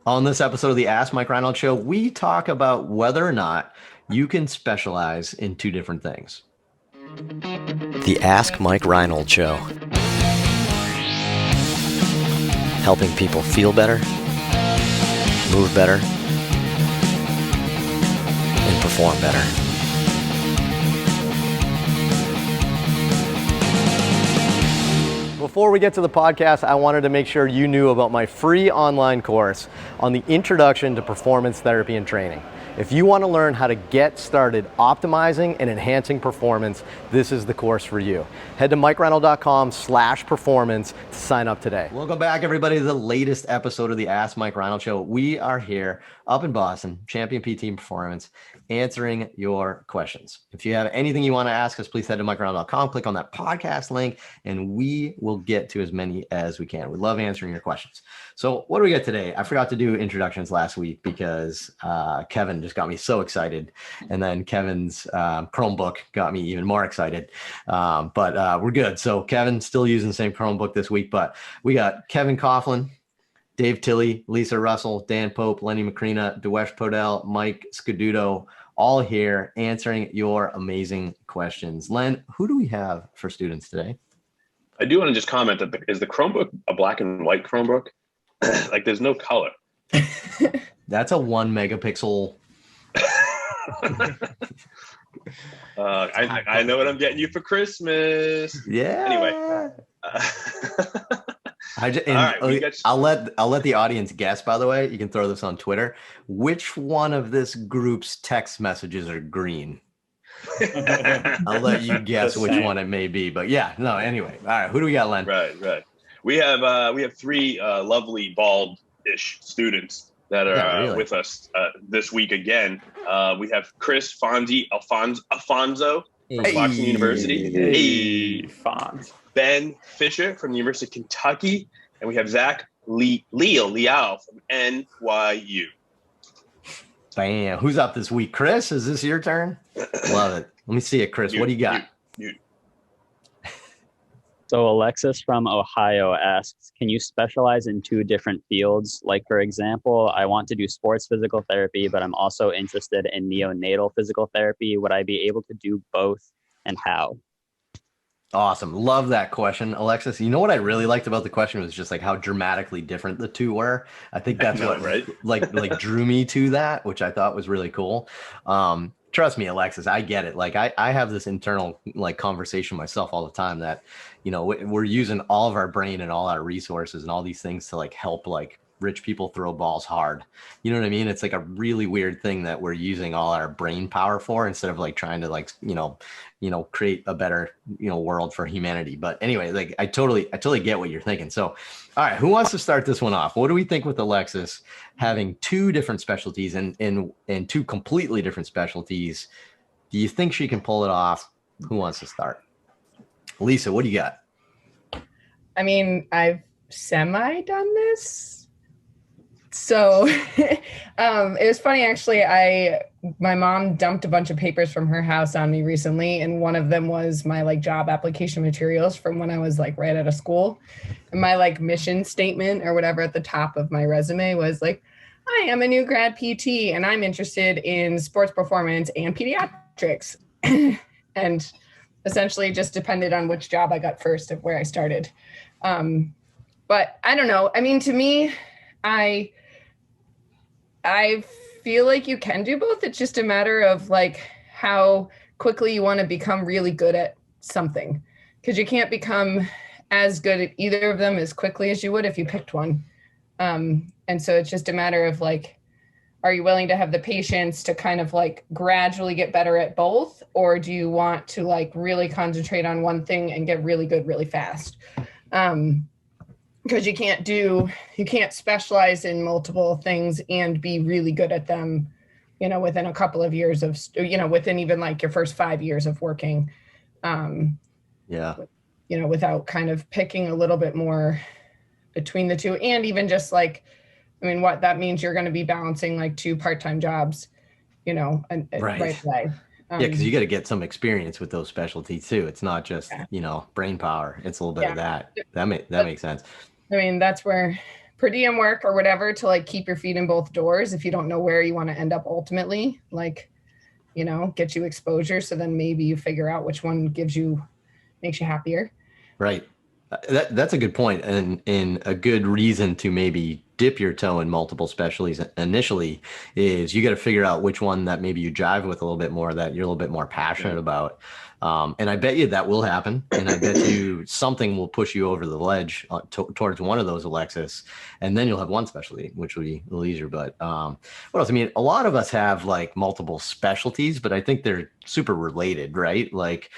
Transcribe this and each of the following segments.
On this episode of the Ask Mike Reinold Show, we talk about whether or not you can specialize in two different things. The Ask Mike Reinold Show. Helping people feel better, move better, and perform better. Before we get to the podcast, I wanted to make sure you knew about my free online course on the Introduction to Performance Therapy and Training. If you want to learn how to get started optimizing and enhancing performance, this is the course for you. Head to mikereinold.com/performance to sign up today. Welcome back, everybody, to the latest episode of the Ask Mike Reinold Show. We are here up in Boston, Champion PT Performance, answering your questions. If you have anything you want to ask us, please head to mikereinold.com, click on that podcast link, and we will get to as many as we can. We love answering your questions. So what do we got today? I forgot to do introductions last week because Kevin just got me so excited. And then Kevin's Chromebook got me even more excited. But we're good. So Kevin's still using the same Chromebook this week, but we got Kevin Coughlin, Dave Tilley, Lisa Russell, Dan Pope, Lenny Macrina, Dewesh Podell, Mike Scaduto, all here answering your amazing questions. Len, who do we have for students today? I do want to just comment that is the Chromebook a black and white Chromebook? Like there's no color. That's a 1 megapixel. I know what I'm getting you for Christmas. Yeah. Anyway. I'll let the audience guess, by the way. You can throw this on Twitter. Which one of this group's text messages are green? I'll let you guess which one it may be. But yeah, no, anyway. All right, who do we got, Len? Right. We have three lovely bald-ish students that are with us this week again. We have Chris Alfonso from Clarkson University. Hey, Fonz. Ben Fisher from the University of Kentucky. And we have Zach Liao from NYU. Bam. Who's up this week? Chris, is this your turn? Love it. Let me see it, Chris. What do you got? So Alexis from Ohio asks, can you specialize in two different fields? Like, for example, I want to do sports physical therapy, but I'm also interested in neonatal physical therapy. Would I be able to do both, and how? Awesome. Love that question, Alexis. You know what I really liked about the question was just like how dramatically different the two were. I think that's what like drew me to that, which I thought was really cool. Trust me, Alexis, I get it. Like I have this internal like conversation myself all the time that, you know, we're using all of our brain and all our resources and all these things to like help like rich people throw balls hard. You know what I mean? It's like a really weird thing that we're using all our brain power for instead of like trying to like, you know, create a better, world for humanity. But anyway, like I totally get what you're thinking. So, all right, who wants to start this one off? What do we think with Alexis having two different specialties and two completely different specialties? Do you think she can pull it off? Who wants to start? Lisa, what do you got? I mean, I've semi done this. So it was funny, actually. My mom dumped a bunch of papers from her house on me recently, and one of them was my like job application materials from when I was like right out of school. And my like mission statement or whatever at the top of my resume was like, I am a new grad PT and I'm interested in sports performance and pediatrics. And essentially just depended on which job I got first of where I started. But I don't know. I mean, to me, I feel like you can do both. It's just a matter of like how quickly you want to become really good at something, because you can't become as good at either of them as quickly as you would if you picked one. And so it's just a matter of like, are you willing to have the patience to kind of like gradually get better at both? Or do you want to like really concentrate on one thing and get really good really fast? Because you can't specialize in multiple things and be really good at them, within a couple of years of, within even like your first 5 years of working. Without kind of picking a little bit more between the two. And even just like, what that means, you're going to be balancing like two part-time jobs, right away. Because you got to get some experience with those specialties too. It's not just, brain power. It's a little bit of that. That makes sense. That's per diem work or whatever to like keep your feet in both doors if you don't know where you want to end up ultimately, like, get you exposure. So then maybe you figure out which one makes you happier. Right. That's a good point, and a good reason to maybe dip your toe in multiple specialties initially is you got to figure out which one that maybe you jive with a little bit more, that you're a little bit more passionate about. And I bet you that will happen, and I bet you something will push you over the ledge towards one of those, Alexis, and then you'll have one specialty, which will be a little easier. But what else? I mean, a lot of us have like multiple specialties, but I think they're super related, right? Like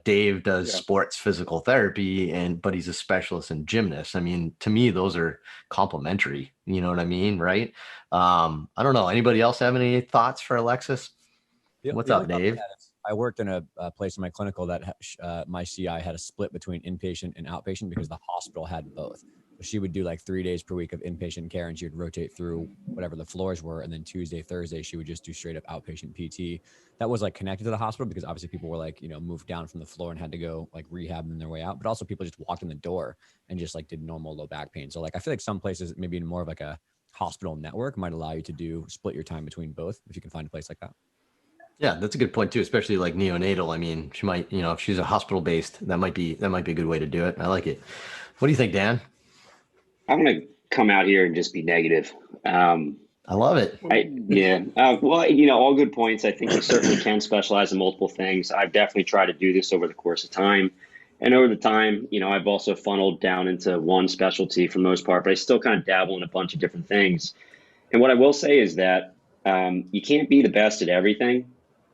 Dave does sports physical therapy, but he's a specialist in gymnast. I mean, to me, those are complementary. You know what I mean, right? I don't know. Anybody else have any thoughts for Alexis? What's up, Dave? I worked in a place in my clinical that my CI had a split between inpatient and outpatient because the hospital had both. So she would do like 3 days per week of inpatient care, and she would rotate through whatever the floors were. And then Tuesday, Thursday, she would just do straight up outpatient PT. That was like connected to the hospital because obviously people were like, moved down from the floor and had to go like rehab on their way out. But also people just walked in the door and just like did normal low back pain. So like, I feel like some places, maybe in more of like a hospital network, might allow you to split your time between both if you can find a place like that. Yeah, that's a good point too, especially like neonatal. I mean, she might, if she's a hospital based, that might be a good way to do it. I like it. What do you think, Dan? I'm going to come out here and just be negative. I love it. Well, all good points. I think you certainly can specialize in multiple things. I've definitely tried to do this over the course of time. And over the time, I've also funneled down into one specialty for the most part, but I still kind of dabble in a bunch of different things. And what I will say is that you can't be the best at everything.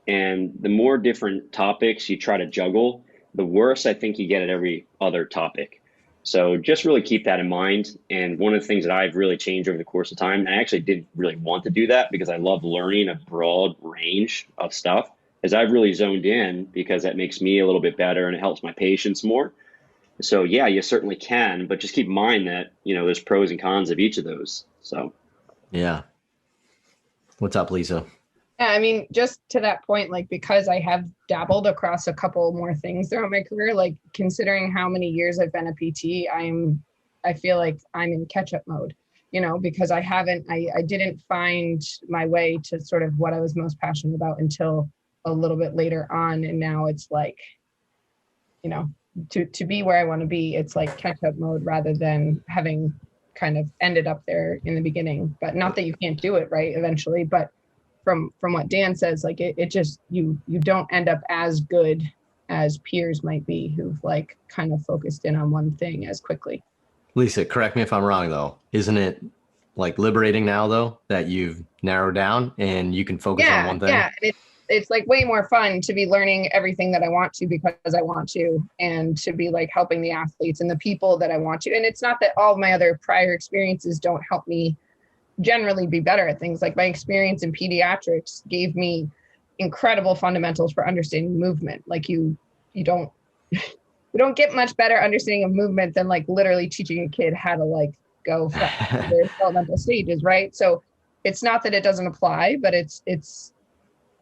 And the more different topics you try to juggle, the worse I think you get at every other topic. So just really keep that in mind. And one of the things that I've really changed over the course of time, and I actually didn't really want to do that because I love learning a broad range of stuff, is I've really zoned in because that makes me a little bit better and it helps my patients more. So yeah, you certainly can, but just keep in mind that, there's pros and cons of each of those. So. Yeah. What's up, Lisa? Yeah, I mean, just to that point, like, because I have dabbled across a couple more things throughout my career, like considering how many years I've been a PT, I feel like I'm in catch-up mode, because I didn't find my way to sort of what I was most passionate about until a little bit later on. And now it's like, to be where I want to be, it's like catch-up mode rather than having kind of ended up there in the beginning. But not that you can't do it, right, eventually, but from what Dan says, like it just, you don't end up as good as peers might be who've like kind of focused in on one thing as quickly. Lisa, correct me if I'm wrong though. Isn't it like liberating now though that you've narrowed down and you can focus on one thing? Yeah, it's like way more fun to be learning everything that I want to because I want to, and to be like helping the athletes and the people that I want to. And it's not that all of my other prior experiences don't help me generally be better at things. Like my experience in pediatrics gave me incredible fundamentals for understanding movement. Like you don't get much better understanding of movement than like literally teaching a kid how to like go through their developmental stages, right? So it's not that it doesn't apply, but it's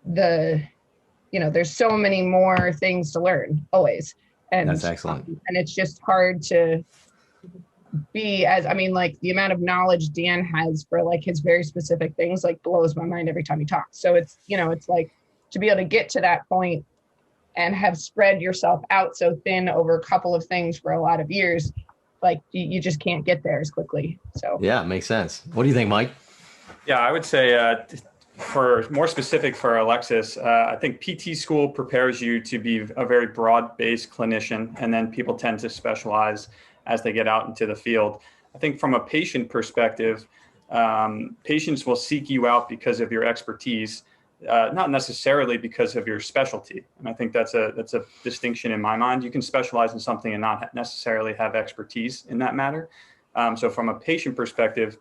there's so many more things to learn always. And that's excellent. And it's just hard to be like the amount of knowledge Dan has for like his very specific things like blows my mind every time he talks. So it's, it's like to be able to get to that point and have spread yourself out so thin over a couple of things for a lot of years, like you just can't get there as quickly. So yeah, it makes sense. What do you think, Mike? Yeah, I would say for more specific for Alexis, I think PT school prepares you to be a very broad-based clinician, and then people tend to specialize as they get out into the field. I think from a patient perspective, patients will seek you out because of your expertise, not necessarily because of your specialty. And I think that's a distinction in my mind. You can specialize in something and not necessarily have expertise in that matter. So from a patient perspective,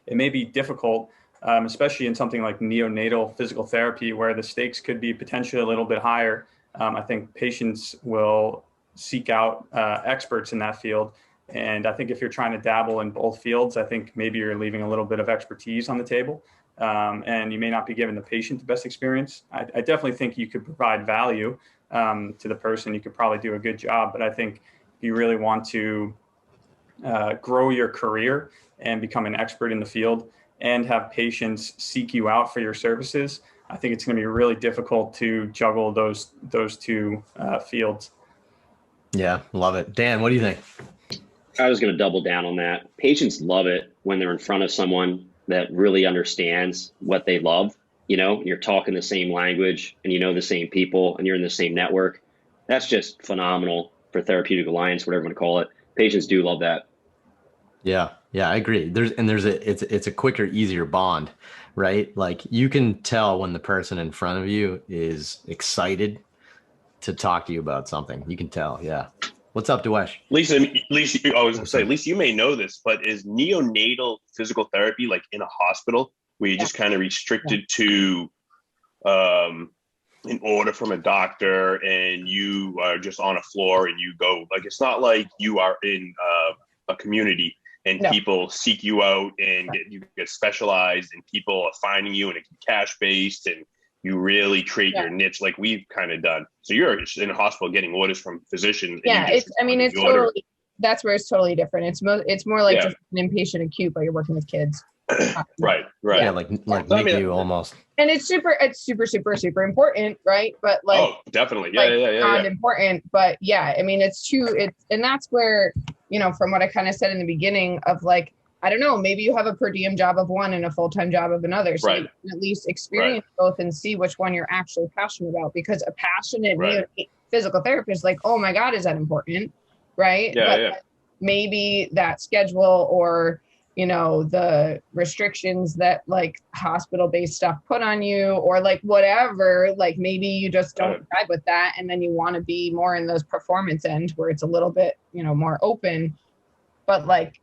it may be difficult, especially in something like neonatal physical therapy, where the stakes could be potentially a little bit higher. I think patients will seek out experts in that field. And I think if you're trying to dabble in both fields, I think maybe you're leaving a little bit of expertise on the table, and you may not be giving the patient the best experience. I definitely think you could provide value to the person. You could probably do a good job, but I think if you really want to grow your career and become an expert in the field and have patients seek you out for your services, I think it's going to be really difficult to juggle those two fields. Yeah, love it. Dan, what do you think? I was going to double down on that. Patients love it when they're in front of someone that really understands what they love. You know, you're talking the same language and you know the same people and you're in the same network. That's just phenomenal for therapeutic alliance, whatever you want to call it. Patients do love that. Yeah, I agree. It's a quicker, easier bond, right? Like you can tell when the person in front of you is excited to talk to you about something. You can tell. Yeah. What's up, Dewesh? Lisa, I was going to say, Lisa, you may know this, but is neonatal physical therapy like in a hospital where you're just kind of restricted to an order from a doctor and you are just on a floor and you go, like, it's not like you are in a community and people seek you out and you get specialized and people are finding you and it's cash based and you really create your niche like we've kind of done. So you're in a hospital getting orders from physicians. Yeah, it's totally, that's where it's totally different. It's more like just an inpatient acute, but you're working with kids. Right. Yeah, like NICU almost. And it's super important, right? But like, definitely, not important, but yeah, I mean, and that's where, you know, from what I kind of said in the beginning of like, I don't know, maybe you have a per diem job of one and a full-time job of another. So you can at least experience both and see which one you're actually passionate about, because a passionate physical therapist, like, oh my God, is that important? Right. But maybe that schedule or, you know, the restrictions that like hospital-based stuff put on you or like whatever, like maybe you just don't vibe with that. And then you want to be more in those performance end where it's a little bit, you know, more open, but like,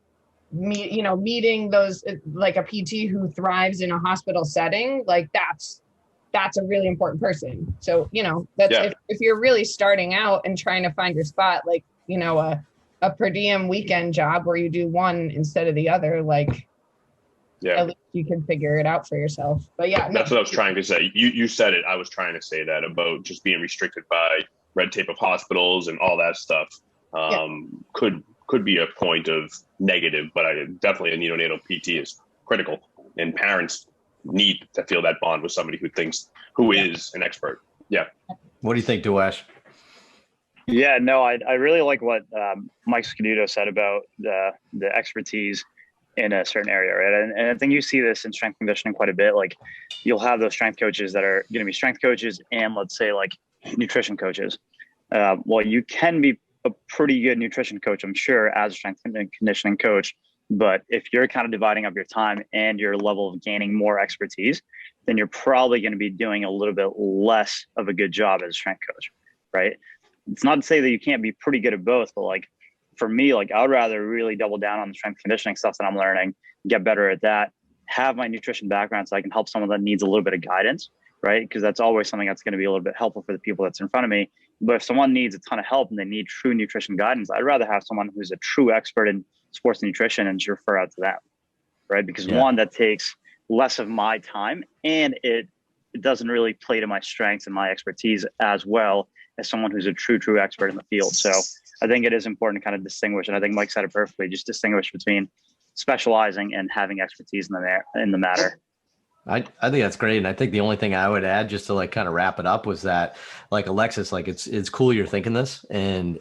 meeting those, like a PT who thrives in a hospital setting, like that's a really important person. So, you know, that's if you're really starting out and trying to find your spot, like, you know, a per diem weekend job where you do one instead of the other, like, at least you can figure it out for yourself. But that's what I was trying to say. You said it. I was trying to say that about just being restricted by red tape of hospitals and all that stuff. Could be a point of negative, but definitely a neonatal PT is critical, and parents need to feel that bond with somebody who is an expert. Yeah. What do you think, Dewesh? Yeah, no, I really like what Mike Scaduto said about the expertise in a certain area, right? And I think you see this in strength conditioning quite a bit. Like you'll have those strength coaches that are going to be strength coaches and let's say like nutrition coaches. Well, you can be a pretty good nutrition coach, I'm sure, as a strength and conditioning coach. But if you're kind of dividing up your time and your level of gaining more expertise, then you're probably going to be doing a little bit less of a good job as a strength coach, right? It's not to say that you can't be pretty good at both, but like for me, like I would rather really double down on the strength conditioning stuff that I'm learning, get better at that, have my nutrition background so I can help someone that needs a little bit of guidance, right? Because that's always something that's going to be a little bit helpful for the people that's in front of me. But if someone needs a ton of help and they need true nutrition guidance, I'd rather have someone who's a true expert in sports nutrition and just refer out to them, right? Because one, that takes less of my time and it doesn't really play to my strengths and my expertise as well as someone who's a true expert in the field. So I think it is important to kind of distinguish, and I think Mike said it perfectly, just distinguish between specializing and having expertise in the matter. I think that's great. And I think the only thing I would add just to like kind of wrap it up was that like Alexis, like it's cool you're thinking this and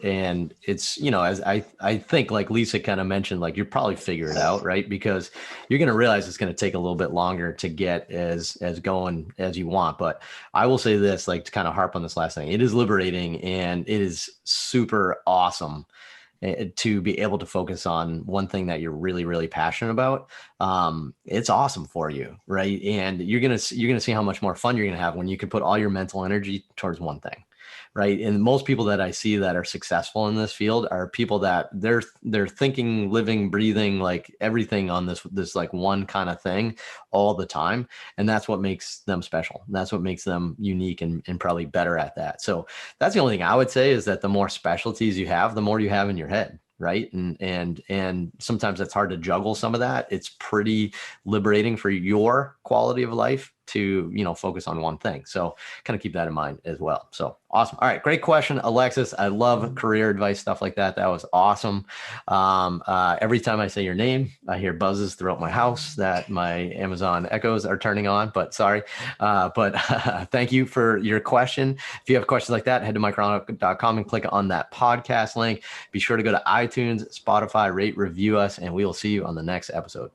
it's, you know, as I think like Lisa kind of mentioned, like you probably figure it out, right? Because you're going to realize it's going to take a little bit longer to get as going as you want. But I will say this, like to kind of harp on this last thing, it is liberating and it is super awesome to be able to focus on one thing that you're really passionate about. It's awesome for you, right? And you're gonna see how much more fun you're gonna have when you can put all your mental energy towards one thing, right? And most people that I see that are successful in this field are people that they're thinking, living, breathing, like everything on this like one kind of thing all the time. And that's what makes them special. That's what makes them unique and probably better at that. So that's the only thing I would say is that the more specialties you have, the more you have in your head. Right. And sometimes it's hard to juggle some of that. It's pretty liberating for your quality of life to, focus on one thing. So kind of keep that in mind as well. So awesome. All right. Great question, Alexis. I love career advice, stuff like that. That was awesome. Every time I say your name, I hear buzzes throughout my house that my Amazon echoes are turning on, but sorry. But thank you for your question. If you have questions like that, head to mikereinold.com and click on that podcast link. Be sure to go to iTunes, Spotify, rate, review us, and we will see you on the next episode.